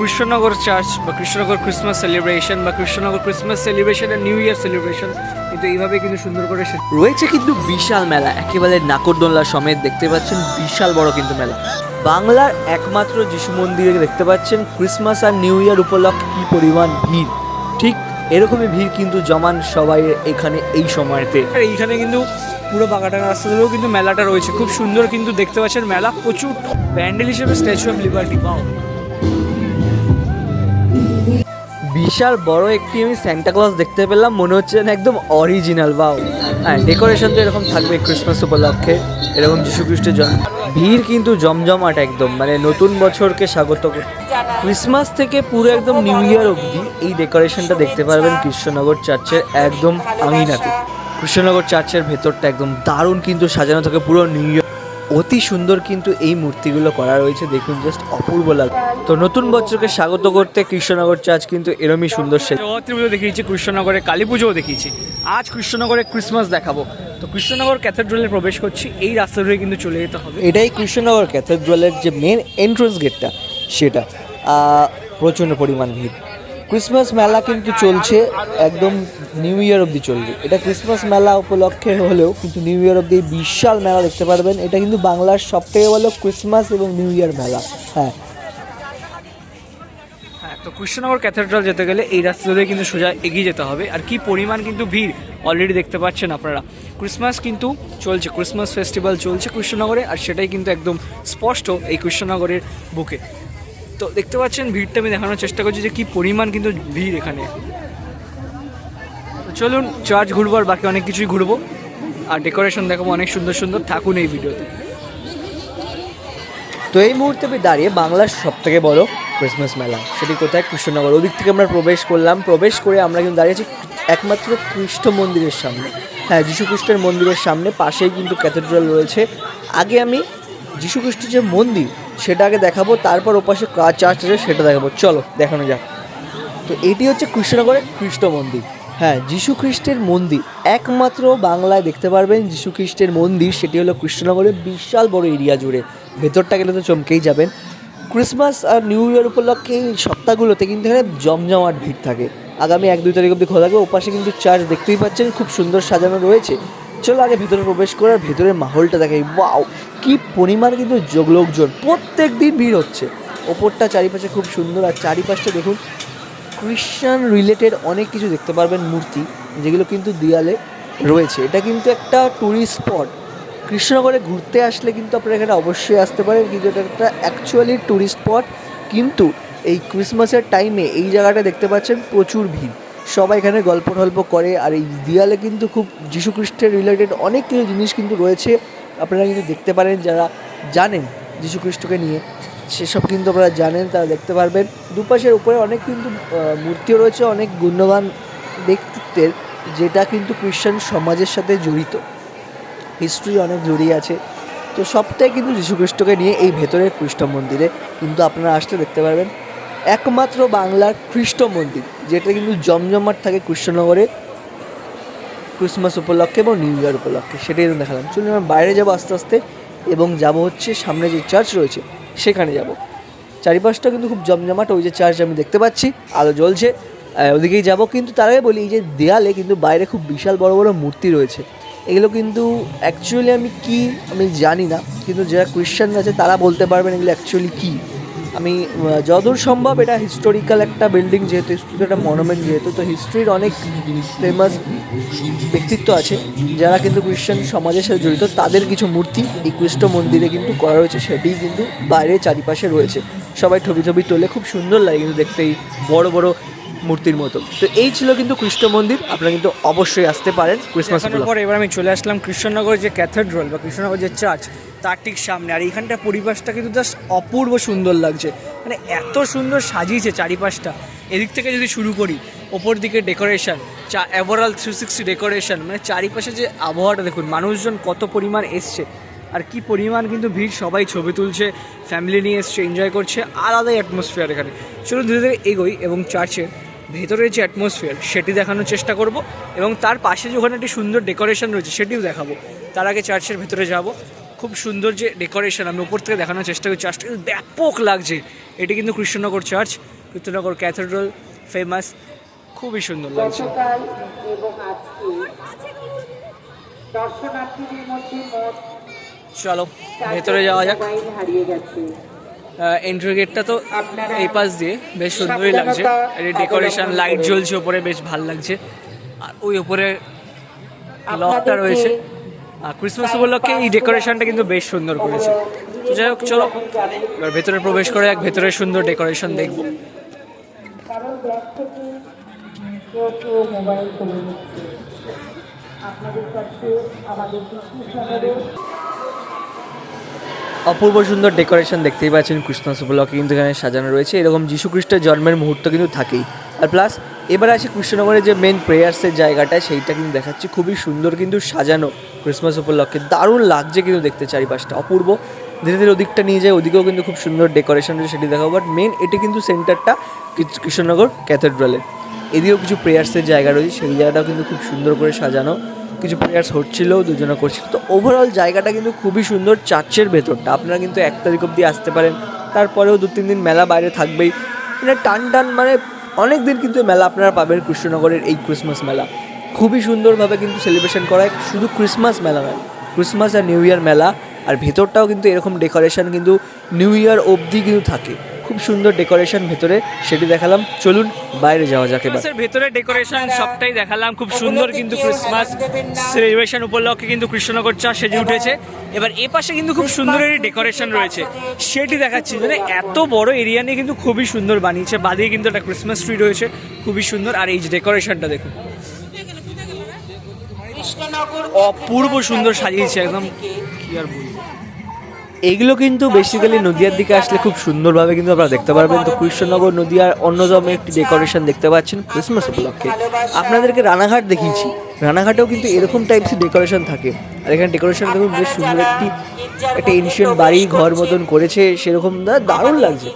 Krishnanagar church বা Krishnanagar Christmas celebration বা Krishnanagar Christmas celebration আর new year celebration কিন্তু এইভাবে কিন্তু সুন্দর করে রয়েছে কিন্তু বিশাল মেলা, একেবারে নাকরদোল্লা সমেত দেখতে পাচ্ছেন, বিশাল বড় কিন্তু মেলা। বাংলার একমাত্র যিশু মন্দিরে দেখতে পাচ্ছেন ক্রিসমাস আর নিউ ইয়ার উপলক্ষে কী পরিমাণ ভিড়। ঠিক এরকমই ভিড় কিন্তু জমান সবাই এখানে এই সময়তে। আর এইখানে কিন্তু পুরো বাগাটাঙ্গা রাস্তা ধরেও কিন্তু মেলাটা রয়েছে, খুব সুন্দর কিন্তু দেখতে পাচ্ছেন মেলা। প্রচুর প্যান্ডেল হিসেবে স্ট্যাচু অফ লিবার্টি, বাও বিশাল বড় একটি আমি সান্টা ক্লজ দেখতে পেলাম, মনে হচ্ছে না একদম অরিজিনাল। বাও, হ্যাঁ ডেকোরেশন তো এরকম থাকবে ক্রিসমাস উপলক্ষে, এরকম যীশু খ্রিস্টের জন্ম। ভিড় কিন্তু জমজমাট একদম, মানে নতুন বছরকে স্বাগত করে। ক্রিসমাস থেকে পুরো একদম নিউ ইয়ার অবধি এই ডেকোরেশনটা দেখতে পারবেন কৃষ্ণনগর চার্চের একদম আঙিনাতে। কৃষ্ণনগর চার্চের ভেতরটা একদম দারুণ কিন্তু সাজানো থাকে পুরো নিউ ইয়ার, অতি সুন্দর কিন্তু এই মূর্তিগুলো করা রয়েছে, দেখুন জাস্ট অপূর্ব লাগে। তো নতুন বছরকে স্বাগত করতে কৃষ্ণনগর চার্চ কিন্তু এরমই সুন্দর জগদ্ধাত্রী পুজো দেখিয়েছি, কৃষ্ণনগরে কালী পুজোও দেখিয়েছি, আজ কৃষ্ণনগরে ক্রিসমাস দেখাবো। তো কৃষ্ণনগর ক্যাথেড্রালে প্রবেশ করছি, এই রাস্তা ধরে কিন্তু চলে যেতে হবে। এটাই কৃষ্ণনগর ক্যাথেড্রালের যে মেন এন্ট্রান্স গেটটা, সেটা প্রচণ্ড পরিমাণ ভিড়। ক্রিসমাস মেলা কিন্তু চলছে একদম নিউ ইয়ার অবধি চলবে। এটা ক্রিসমাস মেলা উপলক্ষে হলেও কিন্তু নিউ ইয়ার অবধি বিশাল মেলা দেখতে পারবেন। এটা কিন্তু বাংলার সবথেকে বলো ক্রিসমাস এবং নিউ ইয়ার মেলা। হ্যাঁ, তো কৃষ্ণনগর ক্যাথেড্রাল যেতে গেলে এই রাস্তা ধরে কিন্তু সোজা এগিয়ে যেতে হবে। আর কি পরিমাণ কিন্তু ভিড় অলরেডি দেখতে পাচ্ছেন আপনারা। ক্রিসমাস কিন্তু চলছে, ক্রিসমাস ফেস্টিভ্যাল চলছে কৃষ্ণনগরে, আর সেটাই কিন্তু একদম স্পষ্ট এই কৃষ্ণনগরের বুকে। তো দেখতে পাচ্ছেন ভিড়টা আমি দেখানোর চেষ্টা করছি যে কি পরিমাণ কিন্তু ভিড় এখানে। তো চলুন চার্চ ঘুরবো, আর বাকি অনেক কিছুই ঘুরবো, আর ডেকোরেশন দেখাবো অনেক সুন্দর সুন্দর। থাকুন এই ভিডিওতে। তো এই মুহূর্তে আমি দাঁড়িয়ে বাংলার সবথেকে বড় ক্রিসমাস মেলা, সেটি কোথায়? কৃষ্ণনগর। ওদিক থেকে আমরা প্রবেশ করলাম, প্রবেশ করে আমরা কিন্তু দাঁড়িয়েছি একমাত্র খ্রিস্ট মন্দিরের সামনে। হ্যাঁ, যীশু খ্রিস্টের মন্দিরের সামনে, পাশেই কিন্তু ক্যাথেড্রাল রয়েছে। আগে আমি যীশু খ্রিস্টের যে মন্দির সেটা আগে দেখাবো, তারপর ওপাশে চার্চ আছে সেটা দেখাবো। চলো দেখানো যাক। তো এটি হচ্ছে কৃষ্ণনগরের খ্রিস্ট মন্দির। হ্যাঁ, যীশু খ্রিস্টের মন্দির একমাত্র বাংলায় দেখতে পারবেন। যীশু খ্রিস্টের মন্দির সেটি হলো কৃষ্ণনগরের বিশাল বড় এরিয়া জুড়ে। ভেতরটা গেলে তো চমকেই যাবেন। ক্রিসমাস আর নিউ ইয়ার উপলক্ষে এই সপ্তাহগুলোতে কিন্তু এখানে জমজমাট ভিড় থাকে। আগামী 1-2 তারিখ অবধি খোলা থাকবে। ওপাশে কিন্তু চার্চ দেখতেই পাচ্ছেন, খুব সুন্দর সাজানো রয়েছে। চলো আগে ভেতরে প্রবেশ করে আর ভেতরের মাহলটা দেখাই। ওয়াও, কি পরিমাণ কিন্তু লোকজন, প্রত্যেক দিন ভিড় হচ্ছে। ওপরটা চারিপাশে খুব সুন্দর, আর চারিপাশটা দেখুন ক্রিশ্চান রিলেটেড অনেক কিছু দেখতে পারবেন, মূর্তি যেগুলো কিন্তু দেয়ালে রয়েছে। এটা কিন্তু একটা ট্যুরিস্ট স্পট। কৃষ্ণনগরে ঘুরতে আসলে কিন্তু আপনারা এখানে অবশ্যই আসতে পারেন, কিন্তু এটা একটা অ্যাকচুয়ালি ট্যুরিস্ট স্পট। কিন্তু এই ক্রিসমাসের টাইমে এই জায়গাটা দেখতে পাচ্ছেন প্রচুর ভিড়, সবাই এখানে গল্প টল্প করে। আর এই দেয়ালে কিন্তু খুব যীশু খ্রিস্টের রিলেটেড অনেক কিছু জিনিস কিন্তু রয়েছে, আপনারা কিন্তু দেখতে পারেন। যারা জানেন যীশু খ্রিস্টকে নিয়ে সেসব কিন্তু আপনারা জানেন, তারা দেখতে পারবেন। দুপাশের উপরে অনেক কিন্তু মূর্তিও রয়েছে অনেক গুণবান ব্যক্তিত্বের, যেটা কিন্তু খ্রিস্টান সমাজের সাথে জড়িত, হিস্ট্রি অনেক জড়িয়ে আছে। তো সবটাই কিন্তু যীশু খ্রিস্টকে নিয়ে এই ভেতরের খ্রিস্ট মন্দিরে কিন্তু আপনারা আসলে দেখতে পারবেন। একমাত্র বাংলার খ্রিস্ট মন্দির যেটা কিন্তু জমজমাট থাকে কৃষ্ণনগরে ক্রিসমাস উপলক্ষে এবং নিউ ইয়ার উপলক্ষে, সেটাই দেখালাম। চলুন আমরা বাইরে যাবো আস্তে আস্তে, এবং যাব হচ্ছে সামনে যে চার্চ রয়েছে সেখানে যাব। চারিপাশটা কিন্তু খুব জমজমাট, ওই যে চার্চ আমি দেখতে পাচ্ছি আলো জ্বলছে, ওদিকেই যাব। কিন্তু তার আগে বলি, এই যে দেয়ালে কিন্তু বাইরে খুব বিশাল বড় বড় মূর্তি রয়েছে। এগুলো কিন্তু অ্যাকচুয়ালি আমি জানি না, কিন্তু যারা ক্রিশ্চান আছে তারা বলতে পারবেন এগুলো অ্যাকচুয়ালি কী। আমি যতদূর সম্ভব, এটা হিস্টোরিক্যাল একটা বিল্ডিং, যেহেতু একটা মনুমেন্ট, যেহেতু তো হিস্ট্রির অনেক ফেমাস ব্যক্তিত্ব আছে যারা কিন্তু খ্রিস্টান সমাজের সাথে জড়িত, তাদের কিছু মূর্তি এই খ্রিস্ট মন্দিরে কিন্তু করা রয়েছে, সেটিই কিন্তু বাইরে চারিপাশে রয়েছে। সবাই ছবি তোলে, খুব সুন্দর লাগে কিন্তু দেখতে এই বড় বড় মূর্তির মতো। তো এই ছিল কিন্তু খ্রিস্ট মন্দির, আপনারা কিন্তু অবশ্যই আসতে পারেন ক্রিসমাস পর। এবার আমি চলে আসলাম কৃষ্ণনগর যে ক্যাথেড্রাল বা কৃষ্ণনগর যে চার্চ, তার ঠিক সামনে। আর এইখানটার পরিবেশটা কিন্তু জাস্ট অপূর্ব সুন্দর লাগছে, মানে এত সুন্দর সাজিয়েছে চারিপাশটা। এদিক থেকে যদি শুরু করি, ওপর দিকে ডেকোরেশন, ওভারঅল 360 ডেকোরেশন, মানে চারিপাশে যে আবহাওয়াটা দেখুন, মানুষজন কত পরিমাণ এসছে, আর কি পরিমাণ কিন্তু ভিড়। সবাই ছবি তুলছে, ফ্যামিলি নিয়ে এসছে, এনজয় করছে, আলাদাই অ্যাটমসফিয়ার এখানে। চলুন ধীরে ধীরে এগোই এবং চার্চের ভেতরের যে অ্যাটমসফিয়ার সেটি দেখানোর চেষ্টা করব, এবং তার পাশে যে ওখানে একটি সুন্দর ডেকোরেশন রয়েছে সেটিও দেখাবো। তার আগে চার্চের ভেতরে যাব। খুব সুন্দর যে ডেকোরেশন, আমি উপর থেকে দেখানোর চেষ্টা করছি, চার্চটা কিন্তু ব্যাপক লাগছে। এটি কিন্তু Krishnanagar church, Krishnanagar cathedral famous, খুবই সুন্দর লাগছে। চলো ভেতরে যাওয়া যাক। এন্ট্রি গেটটা তো এই পাশ দিয়ে বেশ সুন্দরই লাগছে, আর এই ডেকোরেশন লাইট জ্বলছে ওপরে, বেশ ভালো লাগছে। আর ওই ওপরে লকটা রয়েছে, আর ক্রিসমাস উপলক্ষে এই ডেকোরেশনটা কিন্তু বেশ সুন্দর করেছে। তো যাই হোক চলো এবার ভেতরে প্রবেশ করে এক ভেতরে সুন্দর ডেকোরেশন দেখবো। অপূর্ব সুন্দর ডেকোরেশন দেখতেই পাচ্ছেন, ক্রিসমাস উপলক্ষে কিন্তু এখানে সাজানো রয়েছে। এরকম যীশু খ্রিস্টের জন্মের মুহূর্ত কিন্তু থাকেই। আর প্লাস এবার আসে কৃষ্ণনগরের যে মেন প্রেয়ার্সের জায়গাটা, সেইটা কিন্তু দেখাচ্ছি, খুবই সুন্দর কিন্তু সাজানো কৃসমাস উপলক্ষে, দারুণ লাগছে কিন্তু দেখতে, চারিপাশটা অপূর্ব। ধীরে ধীরে ওদিকটা নিয়ে যায়, ওদিকেও কিন্তু খুব সুন্দর ডেকোরেশন রয়েছে, সেটি দেখাবো। বাট মেন এটি কিন্তু সেন্টারটা কৃষ্ণনগর ক্যাথেড্রালের, এদিকেও কিছু প্রেয়ার্সের জায়গা রয়েছে, সেই জায়গাটাও কিন্তু খুব সুন্দর করে সাজানো, কিছু প্রেয়ার্স হচ্ছিলো, দুজনে করছিল। তো ওভারঅল জায়গাটা কিন্তু খুবই সুন্দর। চার্চের ভেতরটা আপনারা কিন্তু 1 তারিখ অবধি আসতে পারেন, তারপরেও 2-3 দিন মেলা বাইরে থাকবেই, মানে টান মানে অনেক দিন কিন্তু মেলা আপনারা পাবেন। কৃষ্ণনগরের এই ক্রিসমাস মেলা খুবই সুন্দরভাবে কিন্তু সেলিব্রেশন করা হয়। শুধু ক্রিসমাস মেলা নয়, ক্রিসমাস আর নিউ ইয়ার মেলা, আর ভেতরটাও কিন্তু এরকম ডেকোরেশন কিন্তু নিউ ইয়ার অবধি কিন্তু থাকে, খুব সুন্দর ডেকোরেশন ভেতরে, সেটি দেখালাম। চলুন বাইরে যাওয়া যাক এবার। ভেতরে ডেকোরেশন সবটাই দেখালাম, খুব সুন্দর কিন্তু ক্রিসমাস সেলিব্রেশন উপলক্ষে কিন্তু কৃষ্ণনগর চার্চ সেজে উঠেছে। এবার এ পাশে কিন্তু খুব সুন্দর ডেকোরেশন রয়েছে, সেটি দেখাচ্ছি। মানে এত বড় এরিয়া নিয়ে কিন্তু খুবই সুন্দর বানিয়েছে। বাদিকে কিন্তু একটা ক্রিসমাস ট্রি রয়েছে, খুবই সুন্দর। আর এই যে ডেকোরেশনটা দেখুন, অপূর্ব সুন্দর সাজিয়েছে একদম, কি আর বলবো। এইগুলো কিন্তু বেসিক্যালি নদিয়ার দিকে আসলে খুব সুন্দরভাবে কিন্তু আপনারা দেখতে পারবেন। তো কৃষ্ণনগর নদিয়ার অন্যতম একটি ডেকোরেশন দেখতে পাচ্ছেন ক্রিসমাস উপলক্ষে। আপনাদেরকে রানাঘাট দেখিয়েছি, রানাঘাটেও কিন্তু এরকম টাইপসের ডেকোরেশন থাকে। আর এখানে ডেকোরেশন দেখুন, বেশ সুন্দর একটা এনশিয়েন্ট বাড়ি ঘর মতন করেছে, সেরকম দারুণ লাগছে,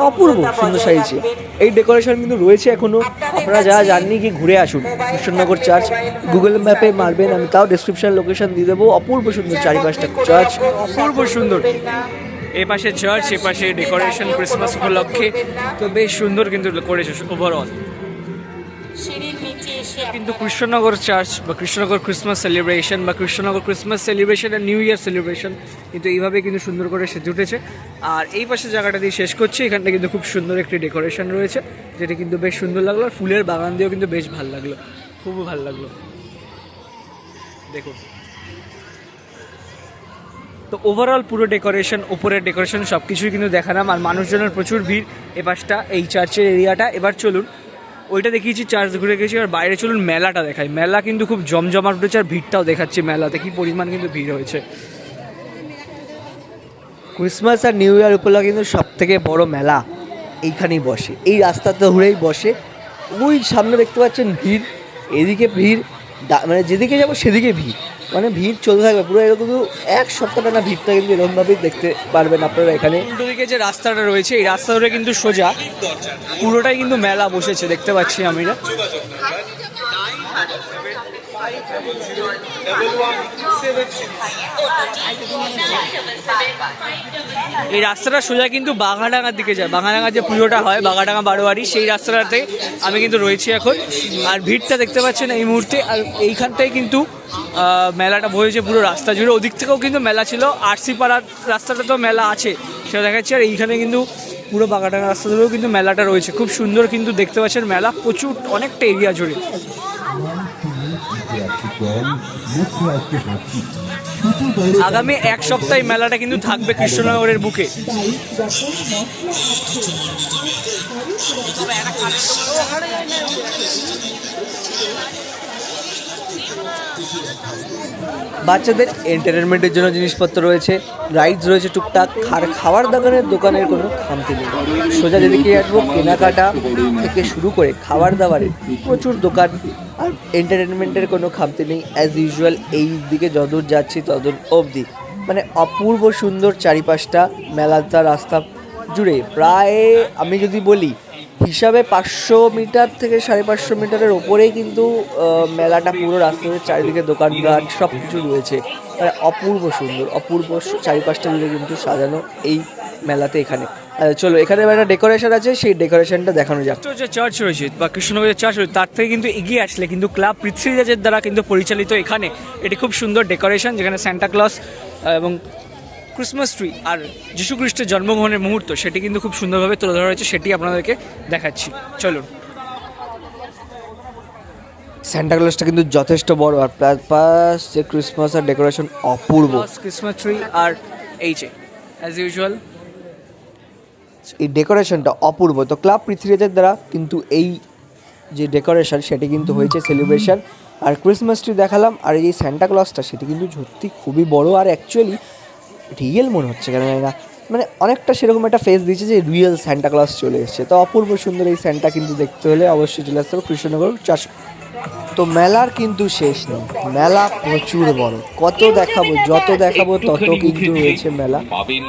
অপূর্ব সুন্দর সাজিয়েছে। এই ডেকোরেশন কিন্তু রয়েছে এখনও, আপনারা যারা জাননি কি ঘুরে আসুন কৃষ্ণনগর চার্চ। গুগল ম্যাপে মারবেন, আমি তাও ডেসক্রিপশন লোকেশন দিয়ে দেবো। অপূর্ব সুন্দর চারিপাশটা চার্চ, অপূর্ব সুন্দর। এ পাশে চার্চ, এ পাশে ডেকোরেশন ক্রিসমাস উপলক্ষে, তো বেশ সুন্দর কিন্তু করেছে ওভারঅল। কিন্তু কৃষ্ণনগর চার্চ বা কৃষ্ণনগর ক্রিসমাস সেলিব্রেশন বা কৃষ্ণনগর ক্রিসমাস সেলিব্রেশন আর নিউ ইয়ার সেলিব্রেশন কিন্তু এইভাবে কিন্তু সুন্দর করে সেজে উঠেছে। আর এই পাশে জায়গাটা দিয়ে শেষ করছি, এখানটা কিন্তু খুব সুন্দর একটি ডেকোরেশন রয়েছে, যেটা কিন্তু বেশ সুন্দর লাগলো। আর ফুলের বাগান দিয়েও কিন্তু বেশ ভালো লাগলো, খুবই ভালো লাগলো দেখুন। তো ওভারঅল পুরো ডেকোরেশন, উপরের ডেকোরেশন সব কিছুই কিন্তু দেখালাম। আর মানুষজনের প্রচুর ভিড় এ পাশটা, এই চার্চের এরিয়াটা। এবার চলুন, ওইটা দেখিয়েছি চার্চ ঘুরে গেছি, আর বাইরে চলুন মেলাটা দেখাই। মেলা কিন্তু খুব জমজমাট উঠেছে, আর ভিড়টাও দেখাচ্ছি মেলাতে কি পরিমাণ কিন্তু ভিড় হয়েছে। ক্রিসমাস আর নিউ ইয়ার উপলক্ষে কিন্তু সব থেকে বড় মেলা এইখানেই বসে, এই রাস্তাতে ধরেই বসে। ওই সামনে দেখতে পাচ্ছেন ভিড়, এদিকে ভিড়, মানে যেদিকে যাবো সেদিকে ভিড়, মানে ভিড় চলতে থাকবে পুরো। এরকম 1 সপ্তাহ টানা ভিড়টা কিন্তু এরকমভাবেই দেখতে পারবেন আপনারা এখানে। উল্টো দিকে যে রাস্তাটা রয়েছে, এই রাস্তা ধরে কিন্তু সোজা পুরোটাই কিন্তু মেলা বসেছে, দেখতে পাচ্ছি আমরা। এই রাস্তাটা সোজা কিন্তু বাঘাডাঙ্গার দিকে যায়, বাঘাডাঙ্গার যে পুজোটা হয় বাঘাডাঙ্গা বারোয়ারি, সেই রাস্তাটাতে আমি কিন্তু রয়েছি এখন। আর ভিড়টা দেখতে পাচ্ছেন এই মুহূর্তে। আর এইখানটাই কিন্তু মেলাটা বসেছে পুরো রাস্তা জুড়ে। ওদিক থেকেও কিন্তু মেলা ছিল, আরসি পাড়ার রাস্তাটা তো মেলা আছে সেটা দেখাচ্ছি। আর এইখানে কিন্তু পুরো বাঘাডাঙ্গা রাস্তা ধরেও কিন্তু মেলাটা রয়েছে, খুব সুন্দর কিন্তু দেখতে পাচ্ছেন মেলা, প্রচুর অনেকটা এরিয়া জুড়ে। আগামী 1 সপ্তাহে মেলাটা কিন্তু থাকবে কৃষ্ণনগরের বুকে। বাচ্চাদের এন্টারটেনমেন্টের জন্য জিনিসপত্র রয়েছে, রাইডস রয়েছে টুকটাক, খাওয়ার দোকানের কোনো খামতি নেই। সোজা যেদিকে আসবো কেনাকাটা থেকে শুরু করে খাবার দাবারের প্রচুর দোকান, আর এন্টারটেনমেন্টের কোনো খামতি নেই। অ্যাজ ইউজুয়াল এই দিকে যতদূর যাচ্ছি ততদূর অবধি মানে অপূর্ব সুন্দর চারিপাশটা মেলাটা রাস্তা জুড়ে। প্রায় আমি যদি বলি হিসাবে 500 মিটার থেকে 550 মিটারের ওপরেই কিন্তু মেলাটা পুরো রাস্তার চারিদিকে দোকানঘাট সব কিছু রয়েছে। মানে অপূর্ব সুন্দর, অপূর্ব চারিপাশটা জুড়ে কিন্তু সাজানো এই মেলাতে। এখানে চলো, এখানে একটা ডেকোরেশন আছে, সেই ডেকোরেশনটা দেখানো যাক। যে চার্চ রয়েছে বা কৃষ্ণনগরের চার্চ রয়েছে তার থেকে কিন্তু এগিয়ে আসলে কিন্তু ক্লাব পৃথ্বীরাজের দ্বারা কিন্তু পরিচালিত এখানে এটি খুব সুন্দর ডেকোরেশন, যেখানে সান্টা ক্লজ এবং ক্রিসমাস ট্রি আর যীশু খ্রিস্টের জন্মগ্রহণের মুহূর্ত সেটি কিন্তু খুব সুন্দরভাবে তুলে ধরা হয়েছে, সেটি আপনাদেরকে দেখাচ্ছি। চলুন। স্যান্টা ক্লজটা কিন্তু যথেষ্ট বড়, আর প্লাস যে ক্রিসমাস আর ডেকোরেশন অপূর্ব। ক্রিসমাস ট্রি আর এই যে অ্যাজ ইউজুয়াল এই ডেকোরেশনটা অপূর্ব। তো ক্লাব পৃথ্বীরাজের দ্বারা কিন্তু এই যে ডেকোরেশন সেটি কিন্তু হয়েছে সেলিব্রেশন। আর ক্রিসমাস ট্রি দেখালাম, আর এই স্যান্টা ক্লজটা সেটি কিন্তু সত্যি খুবই বড়, আর অ্যাকচুয়ালি রিয়েল মনে হচ্ছে, কেন জানি না, মানে অনেকটা সেরকম একটা ফেস দিয়েছে যে রিয়েল স্যান্টা ক্লজ চলে এসেছে। তো অপূর্ব সুন্দর এই স্যান্টা কিন্তু দেখতে হলে অবশ্যই চলে আসতে হবে কৃষ্ণনগর চাষ। তো মেলার কিন্তু শেষ নেই, মেলা প্রচুর বড়, কত দেখাবো, যত দেখাবো তত কিন্তু রয়েছে মেলা।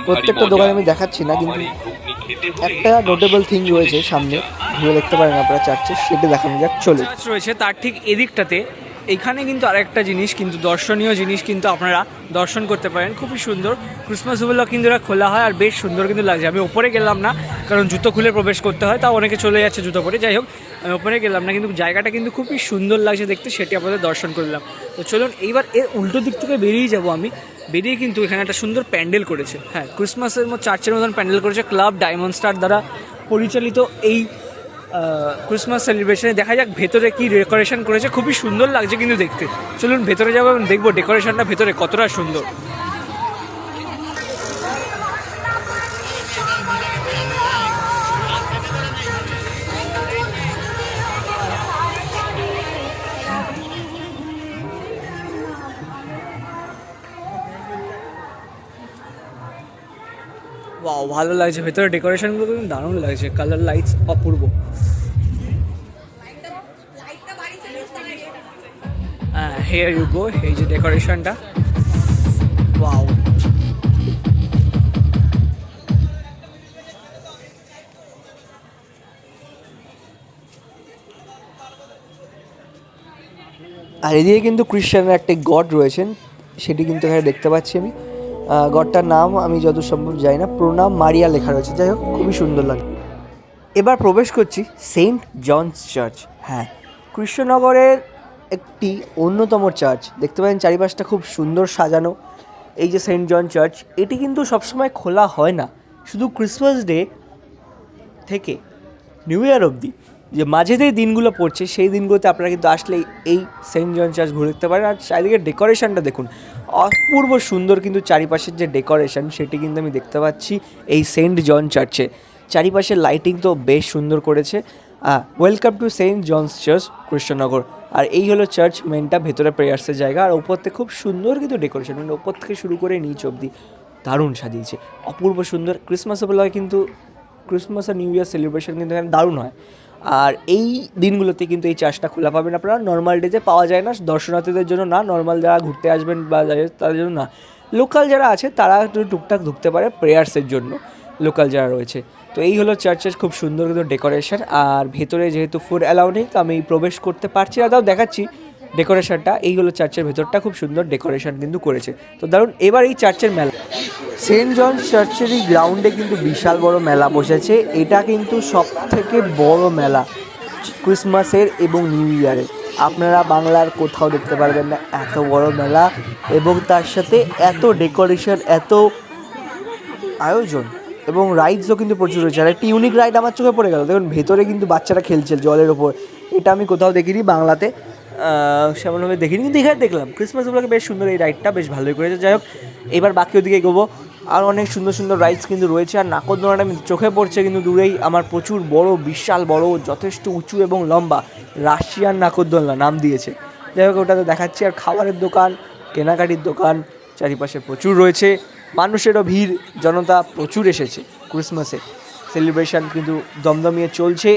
প্রত্যেকটা দোকানে আমি দেখাচ্ছি না, কিন্তু একটা নোটেবল থিং রয়েছে সামনে, ঘুরে দেখতে পারেন আপনারা চার্চে, সেটা দেখানো যাক। চলে রয়েছে তার ঠিক এদিকটাতে এখানে কিন্তু আরেকটা জিনিস, কিন্তু দর্শনীয় জিনিস কিন্তু আপনারা দর্শন করতে পারেন, খুবই সুন্দর। ক্রিসমাস উপলক্ষে কিন্তু এরা খোলা হয় আর বেশ সুন্দর কিন্তু লাগছে। আমি ওপরে গেলাম না, কারণ জুতো খুলে প্রবেশ করতে হয়, তা অনেকে চলে যাচ্ছে জুতো পরে, যাই হোক আমি ওপরে গেলাম না, কিন্তু জায়গাটা কিন্তু খুবই সুন্দর লাগছে দেখতে, সেটি আপনাদের দর্শন করলাম। তো চলুন এইবার এর উল্টো দিক থেকে বেরিয়ে যাব আমি। বেরিয়ে কিন্তু এখানে একটা সুন্দর প্যান্ডেল করেছে, হ্যাঁ ক্রিসমাসের মতো চার্চের মতন প্যান্ডেল করেছে ক্লাব ডায়মন্ড স্টার দ্বারা পরিচালিত। এই ক্রিসমাস সেলিব্রেশনে দেখা যাক ভেতরে কি ডেকোরেশন করেছে, খুবই সুন্দর লাগছে কিন্তু দেখতে। চলুন ভেতরে যাবো এবং দেখবো ডেকোরেশনটা ভেতরে কতটা সুন্দর। ওয়াও, ভালো লাগছে ভেতরে ডেকোরেশনগুলো কিন্তু দারুণ লাগছে, কালার লাইটস অপূর্ব। হ্যাঁ হিয়ার ইউ গো, এই যে ডেকোরেশনটা, ওয়াও। আর এদিকে কিন্তু খ্রিস্টানের একটা গড রয়েছেন, সেটি কিন্তু এখানে দেখতে পাচ্ছি আমি। গডটার নাম আমি যত সম্ভব জানি না, প্রণাম মারিয়া লেখা রয়েছে, যাই হোক খুবই সুন্দর লাগে। এবার প্রবেশ করছি সেন্ট জনস চার্চ। হ্যাঁ, কৃষ্ণনগরের একটি অন্যতম চার্চ, দেখতে পাচ্ছেন চারিপাশটা খুব সুন্দর সাজানো। এই যে সেন্ট জন চার্চ, এটি কিন্তু সবসময় খোলা হয় না, শুধু ক্রিসমাস ডে থেকে নিউ ইয়ার অবধি যে মাঝে যে দিনগুলো পড়ছে সেই দিনগুলোতে আপনারা কিন্তু আসলে এই সেন্ট জন চার্চ ঘুরে দেখতে পারেন। আর চারিদিকে ডেকোরেশনটা দেখুন, অপূর্ব সুন্দর কিন্তু চারিপাশের যে ডেকোরেশন সেটি কিন্তু আমি দেখতে পাচ্ছি এই সেন্ট জন চার্চে। চারিপাশের লাইটিং তো বেশ সুন্দর করেছে। Welcome to saint John's church Krishnanagar. আর এই হলো চার্চ মেনটা, ভেতরে প্রেয়ার্সের জায়গা, আর ওপর থেকে খুব সুন্দর কিন্তু ডেকোরেশন, মানে ওপর থেকে শুরু করে নিচ অবধি দারুণ সাজিয়েছে, অপূর্ব সুন্দর। ক্রিসমাস উপলক্ষে কিন্তু ক্রিসমাস আর নিউ ইয়ার সেলিব্রেশন কিন্তু এখানে দারুণ হয়। আর এই দিনগুলোতে কিন্তু এই চার্চটা খোলা পাবেন আপনারা, নর্মাল ডেতে পাওয়া যায় না, দর্শনার্থীদের জন্য না, নর্মাল যারা ঘুরতে আসবেন বা তাদের জন্য না, লোকাল যারা আছে তারা একটু টুকটাক ঢুকতে পারে প্রেয়ার্সের জন্য, লোকাল যারা রয়েছে। তো এই হলো চার্চের খুব সুন্দর কিন্তু ডেকোরেশন। আর ভেতরে যেহেতু ফুড অ্যালাউ নেই, তো আমি প্রবেশ করতে পারছি না, তাও দেখাচ্ছি ডেকোরেশনটা। এই হলো চার্চের ভেতরটা, খুব সুন্দর ডেকোরেশন কিন্তু করেছে। তো দারুণ। এবার এই চার্চের মেলা, সেন্ট জন চার্চের এই গ্রাউন্ডে কিন্তু বিশাল বড় মেলা বসেছে। এটা কিন্তু সব থেকে বড় মেলা ক্রিসমাসের এবং নিউ ইয়ারের, আপনারা বাংলার কোথাও দেখতে পারবেন না এত বড় মেলা, এবং তার সাথে এত ডেকোরেশন, এত আয়োজন, এবং রাইডসও কিন্তু প্রচুর রয়েছে। আর একটি ইউনিক রাইড আমার চোখে পড়ে গেল, দেখুন ভেতরে কিন্তু বাচ্চারা খেলছে জলের ওপর, এটা আমি কোথাও দেখিনি বাংলাতে, সেমনভাবে দেখিনি, কিন্তু এখানে দেখলাম। ক্রিসমাস উপলক্ষে বেশ সুন্দর এই রাইডটা, বেশ ভালোই করেছে। যাই হোক, এবার বাকি ওদিকে এগোবো। আর অনেক সুন্দর সুন্দর রাইডস কিন্তু রয়েছে। আর নাকরদোলনাটা চোখে পড়ছে কিন্তু দূরেই আমার, প্রচুর বড়, বিশাল বড়, যথেষ্ট উঁচু এবং লম্বা, রাশিয়ান নাকরদোলনা নাম দিয়েছে। যাই হোক, ওটাতে দেখাচ্ছি। আর খাবারের দোকান, কেনাকাটির দোকান চারিপাশে প্রচুর রয়েছে, মানুষেরও ভিড়, জনতা প্রচুর এসেছে। ক্রিসমাসে সেলিব্রেশন কিন্তু দমদমিয়ে চলছে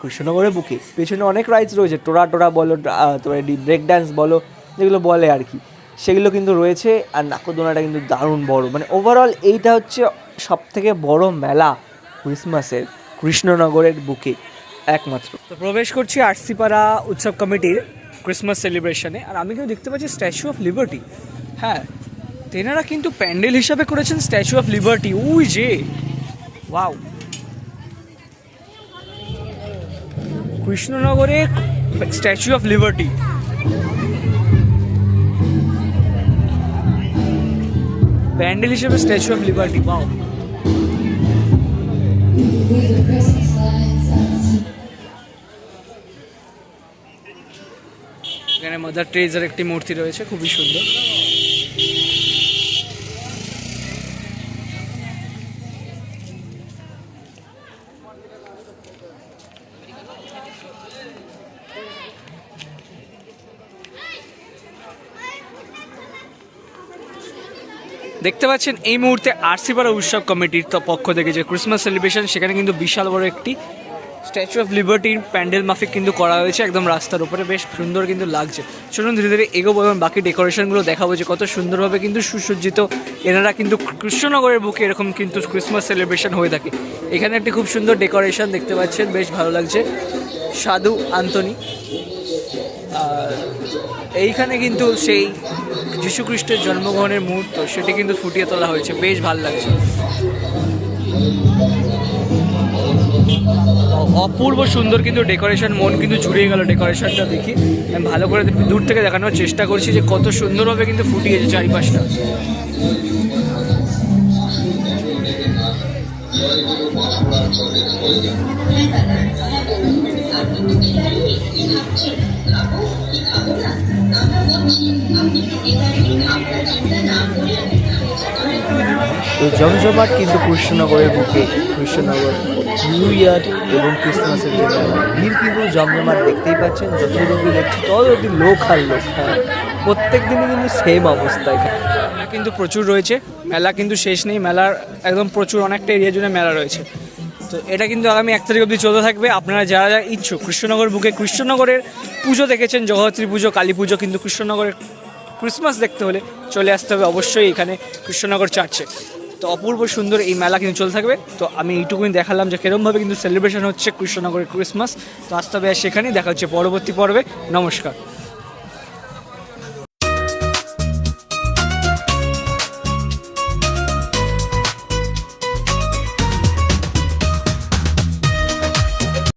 কৃষ্ণনগরের বুকে। পেছনে অনেক রাইডস রয়েছে, টোরা বলো, তোমার ব্রেক ড্যান্স বলো, যেগুলো বলে আর কি, সেগুলো কিন্তু রয়েছে। আর নাকরদোলনাটা কিন্তু দারুণ বড়, মানে ওভারঅল এইটা হচ্ছে সবথেকে বড় মেলা ক্রিসমাসের কৃষ্ণনগরের বুকে একমাত্র। তো প্রবেশ করছি আরসিপাড়া উৎসব কমিটির ক্রিসমাস সেলিব্রেশনে। আর আমি কিন্তু দেখতে পাচ্ছি স্ট্যাচু অফ লিবার্টি, হ্যাঁ, তেনারা কিন্তু প্যান্ডেল হিসাবে করেছেন স্ট্যাচু অফ লিবার্টি, ওই যে ওয়াও। কৃষ্ণনগরে স্ট্যাচু অফ লিবার্টি, প্যান্ডেল হিসেবে স্ট্যাচু অফ লিবার্টি, ওয়াও। এখানে মাদার টেরেসার একটি মূর্তি রয়েছে, খুবই সুন্দর। দেখতে পাচ্ছেন এই মুহূর্তে আরসিপাড়া উৎসব কমিটির পক্ষ থেকে যে ক্রিসমাস সেলিব্রেশন, সেখানে কিন্তু বিশাল বড় একটি স্ট্যাচু অফ লিবার্টির প্যান্ডেল মাফিক কিন্তু করা হয়েছে একদম রাস্তার উপরে, বেশ সুন্দর কিন্তু লাগছে। চলুন ধীরে ধীরে এগোবো এবং বাকি ডেকোরেশনগুলো দেখাবো যে কত সুন্দরভাবে কিন্তু সুসজ্জিত এনারা কিন্তু কৃষ্ণনগরের বুকে এরকম কিন্তু ক্রিসমাস সেলিব্রেশন হয়ে থাকে। এখানে একটি খুব সুন্দর ডেকোরেশন দেখতে পাচ্ছেন, বেশ ভালো লাগছে, সাধু আন্তনি। আর এইখানে কিন্তু সেই যীশুখ্রিস্টের জন্মগ্রহণের মুহূর্ত সেটি কিন্তু ফুটিয়ে তোলা হয়েছে, বেশ ভালো লাগছে। অপূর্ব সুন্দর কিন্তু ডেকোরেশন, মন কিন্তু জুড়িয়ে গেল ডেকোরেশনটা দেখি। আমি ভালো করে দূর থেকে দেখানোর চেষ্টা করছি যে কত সুন্দরভাবে কিন্তু ফুটিয়েছে চারিপাশটা। এই জমজমাট কিন্তু কৃষ্ণনগরের বুকে, কৃষ্ণনগর নিউ ইয়ার এবং ক্রিসমাসের যে মেলা, ভিড় কিন্তু জমজমাট দেখতেই পাচ্ছেন। যতটুকু দেখছি ততদিন লোক আর লোক। হ্যাঁ, প্রত্যেক দিনই কিন্তু সেম অবস্থা। এখানে মেলা কিন্তু প্রচুর রয়েছে, মেলা কিন্তু শেষ নেই, মেলার একদম প্রচুর অনেকটা এরিয়া জুড়ে মেলা রয়েছে। তো এটা কিন্তু আগামী 1 তারিখ অবধি চলতে থাকবে। আপনারা যারা যারা ইচ্ছুক কৃষ্ণনগর বুকে, কৃষ্ণনগরের পুজো দেখেছেন, জগদ্ধাত্রী পুজো, কালী পুজো, কিন্তু কৃষ্ণনগরের ক্রিসমাস দেখতে হলে চলে আসতে হবে অবশ্যই এখানে কৃষ্ণনগর চার্চে। তো অপূর্ব সুন্দর এই মেলা কিন্তু চলতে থাকবে। তো আমি এইটুকুই দেখালাম যে কীরকমভাবে কিন্তু সেলিব্রেশন হচ্ছে কৃষ্ণনগরের ক্রিসমাস। তো আসতে হবে আর সেখানেই দেখা হচ্ছে পরবর্তী পর্বে। নমস্কার।